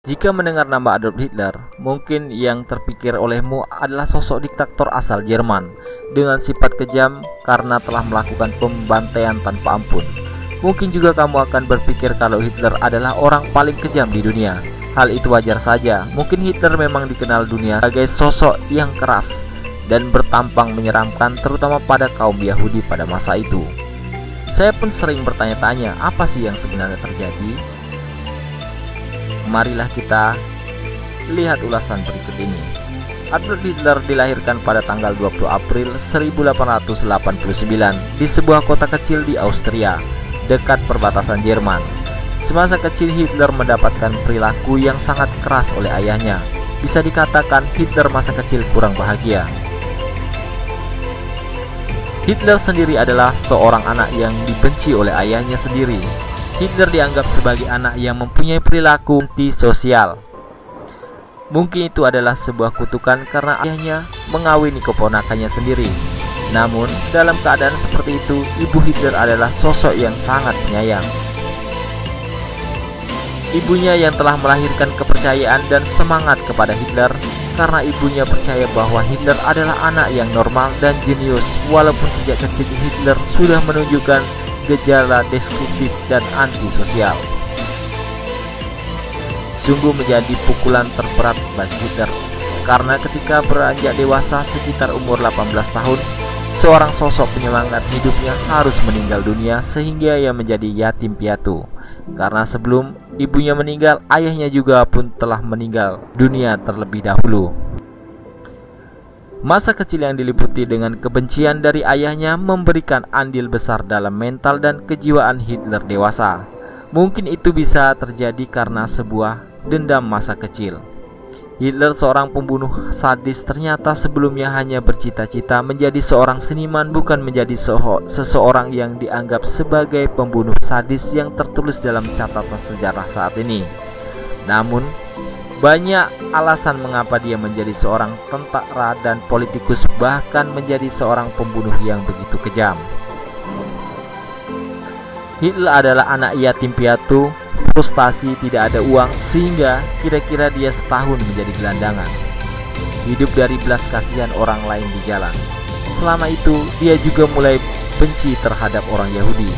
Jika mendengar nama Adolf Hitler, mungkin yang terpikir olehmu adalah sosok diktator asal Jerman dengan sifat kejam karena telah melakukan pembantaian tanpa ampun. Mungkin juga kamu akan berpikir kalau Hitler adalah orang paling kejam di dunia. Hal itu wajar saja. Mungkin Hitler memang dikenal dunia sebagai sosok yang keras dan bertampang menyeramkan, terutama pada kaum Yahudi pada masa itu. Saya pun sering bertanya-tanya, apa sih yang sebenarnya terjadi? Marilah kita lihat ulasan berikut ini. Adolf Hitler dilahirkan pada tanggal 20 April 1889 di sebuah kota kecil di Austria, dekat perbatasan Jerman. Semasa kecil Hitler mendapatkan perilaku yang sangat keras oleh ayahnya. Bisa dikatakan Hitler masa kecil kurang bahagia. Hitler sendiri adalah seorang anak yang dibenci oleh ayahnya sendiri. Hitler dianggap sebagai anak yang mempunyai perilaku antisosial. Mungkin itu adalah sebuah kutukan karena ayahnya mengawini keponakannya sendiri. Namun, dalam keadaan seperti itu, ibu Hitler adalah sosok yang sangat penyayang. Ibunya yang telah melahirkan kepercayaan dan semangat kepada Hitler, karena ibunya percaya bahwa Hitler adalah anak yang normal dan jenius, walaupun sejak kecil Hitler sudah menunjukkan gejala destruktif dan antisosial. Sungguh menjadi pukulan terberat bagi Hitler, karena ketika beranjak dewasa sekitar umur 18 tahun, seorang sosok penyemangat hidupnya harus meninggal dunia sehingga ia menjadi yatim piatu. Karena sebelum ibunya meninggal, ayahnya juga pun telah meninggal dunia terlebih dahulu. Masa kecil yang diliputi dengan kebencian dari ayahnya memberikan andil besar dalam mental dan kejiwaan Hitler dewasa. Mungkin itu bisa terjadi karena sebuah dendam masa kecil. Hitler, seorang pembunuh sadis, ternyata sebelumnya hanya bercita-cita menjadi seorang seniman, bukan menjadi seseorang yang dianggap sebagai pembunuh sadis yang tertulis dalam catatan sejarah saat ini. Namun, banyak alasan mengapa dia menjadi seorang tentara dan politikus, bahkan menjadi seorang pembunuh yang begitu kejam. Hitler adalah anak yatim piatu, frustasi, tidak ada uang, sehingga kira-kira dia setahun menjadi gelandangan. Hidup dari belas kasihan orang lain di jalan. Selama itu, dia juga mulai benci terhadap orang Yahudi,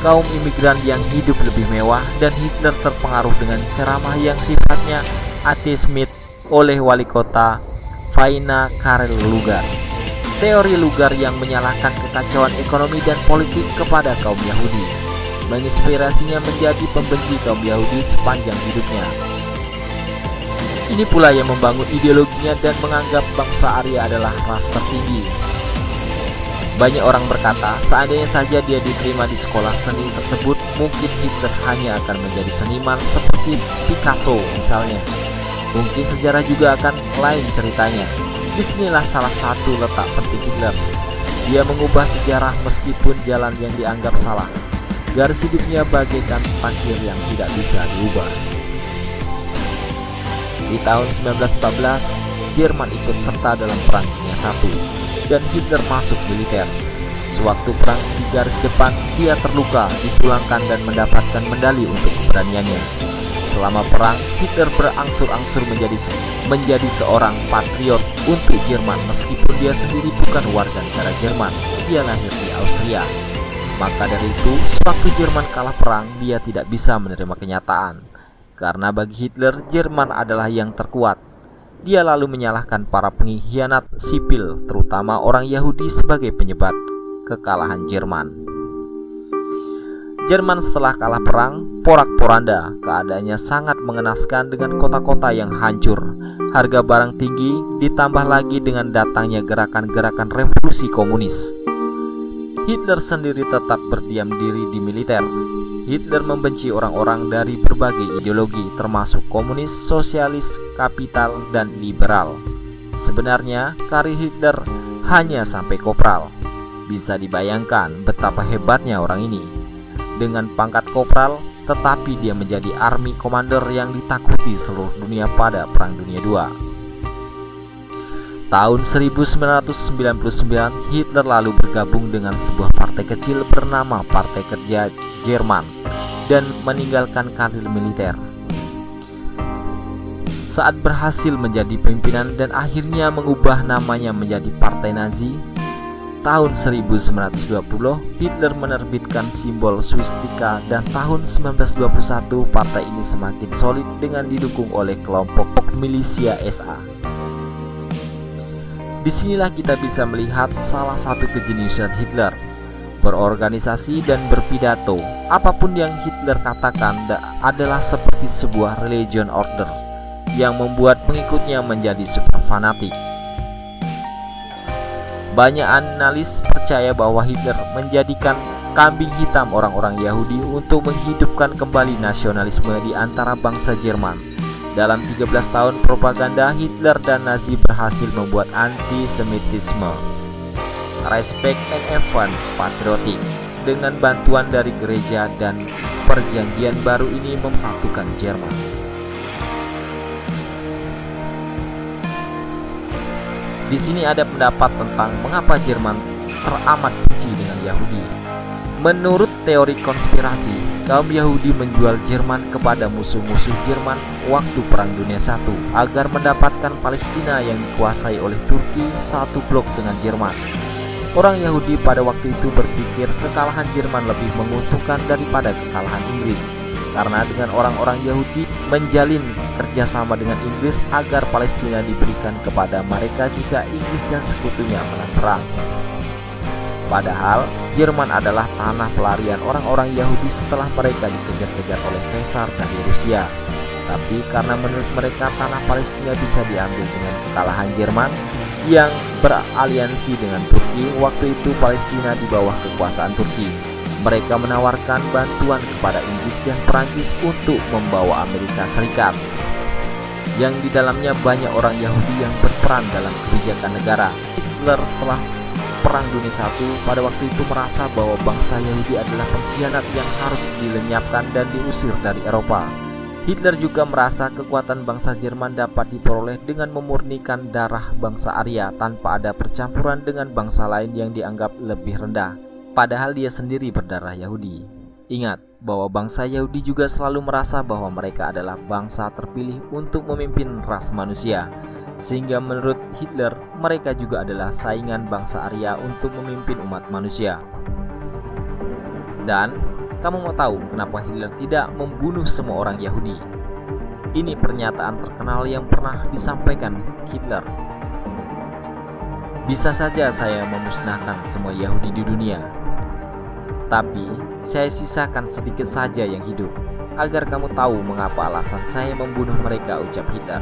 kaum imigran yang hidup lebih mewah, dan Hitler terpengaruh dengan ceramah yang sifatnya antisemitis oleh wali kota Vienna Karl Lueger. Teori Lueger yang menyalahkan kekacauan ekonomi dan politik kepada kaum Yahudi menginspirasinya menjadi pembenci kaum Yahudi sepanjang hidupnya. Ini pula yang membangun ideologinya dan menganggap bangsa Arya adalah ras tertinggi. Banyak orang berkata, seandainya saja dia diterima di sekolah seni tersebut, mungkin Hitler hanya akan menjadi seniman seperti Picasso misalnya. Mungkin sejarah juga akan lain ceritanya. Disinilah salah satu letak penting Hitler. Dia mengubah sejarah meskipun jalan yang dianggap salah. Garis hidupnya bagaikan parkir yang tidak bisa diubah. Di tahun 1914, Jerman ikut serta dalam Perang Dunia I, dan Hitler masuk militer. Sewaktu perang di garis depan, dia terluka, dipulangkan dan mendapatkan medali untuk keberaniannya. Selama perang, Hitler berangsur-angsur menjadi seorang patriot untuk Jerman, meskipun dia sendiri bukan warga negara Jerman. Dia lahir di Austria. Maka dari itu, sewaktu Jerman kalah perang, dia tidak bisa menerima kenyataan. Karena bagi Hitler, Jerman adalah yang terkuat. Dia lalu menyalahkan para pengkhianat sipil, terutama orang Yahudi, sebagai penyebab kekalahan Jerman. Jerman setelah kalah perang, porak-poranda, keadaannya sangat mengenaskan dengan kota-kota yang hancur, harga barang tinggi, ditambah lagi dengan datangnya gerakan-gerakan revolusi komunis. Hitler sendiri tetap berdiam diri di militer. Hitler membenci orang-orang dari berbagai ideologi, termasuk komunis, sosialis, kapital, dan liberal. Sebenarnya, karir Hitler hanya sampai kopral. Bisa dibayangkan betapa hebatnya orang ini. Dengan pangkat kopral, tetapi dia menjadi army commander yang ditakuti seluruh dunia pada Perang Dunia II. Tahun 1999, Hitler lalu bergabung dengan sebuah partai kecil bernama Partai Kerja Jerman dan meninggalkan karir militer. Saat berhasil menjadi pimpinan dan akhirnya mengubah namanya menjadi Partai Nazi, tahun 1920 Hitler menerbitkan simbol swastika dan tahun 1921 partai ini semakin solid dengan didukung oleh kelompok milisia SA. Disinilah kita bisa melihat salah satu kejeniusan Hitler, berorganisasi dan berpidato. Apapun yang Hitler katakan adalah seperti sebuah religion order yang membuat pengikutnya menjadi super fanatik. Banyak analis percaya bahwa Hitler menjadikan kambing hitam orang-orang Yahudi untuk menghidupkan kembali nasionalisme di antara bangsa Jerman. Dalam 13 tahun propaganda, Hitler dan Nazi berhasil membuat antisemitisme, respect and event patriotic dengan bantuan dari gereja, dan perjanjian baru ini memsatukan Jerman. Di sini ada pendapat tentang mengapa Jerman teramat benci dengan Yahudi. Menurut teori konspirasi, kaum Yahudi menjual Jerman kepada musuh-musuh Jerman waktu Perang Dunia I agar mendapatkan Palestina yang dikuasai oleh Turki satu blok dengan Jerman. Orang Yahudi pada waktu itu berpikir kekalahan Jerman lebih menguntungkan daripada kekalahan Inggris, karena dengan orang-orang Yahudi menjalin kerjasama dengan Inggris agar Palestina diberikan kepada mereka jika Inggris dan sekutunya menang perang. Padahal Jerman adalah tanah pelarian orang-orang Yahudi setelah mereka dikejar-kejar oleh Kaisar dari Rusia. Tapi karena menurut mereka tanah Palestina bisa diambil dengan kekalahan Jerman yang beraliansi dengan Turki, waktu itu Palestina di bawah kekuasaan Turki. Mereka menawarkan bantuan kepada Inggris dan Perancis untuk membawa Amerika Serikat, yang di dalamnya banyak orang Yahudi yang berperan dalam kebijakan negara. Hitler setelah Perang Dunia I pada waktu itu merasa bahwa bangsa Yahudi adalah pengkhianat yang harus dilenyapkan dan diusir dari Eropa. Hitler juga merasa kekuatan bangsa Jerman dapat diperoleh dengan memurnikan darah bangsa Arya tanpa ada percampuran dengan bangsa lain yang dianggap lebih rendah, padahal dia sendiri berdarah Yahudi. Ingat bahwa bangsa Yahudi juga selalu merasa bahwa mereka adalah bangsa terpilih untuk memimpin ras manusia, sehingga menurut Hitler mereka juga adalah saingan bangsa Arya untuk memimpin umat manusia. Dan kamu mau tahu kenapa Hitler tidak membunuh semua orang Yahudi? Ini pernyataan terkenal yang pernah disampaikan Hitler. Bisa saja saya memusnahkan semua Yahudi di dunia, tapi saya sisakan sedikit saja yang hidup, agar kamu tahu mengapa alasan saya membunuh mereka, ucap Hitler.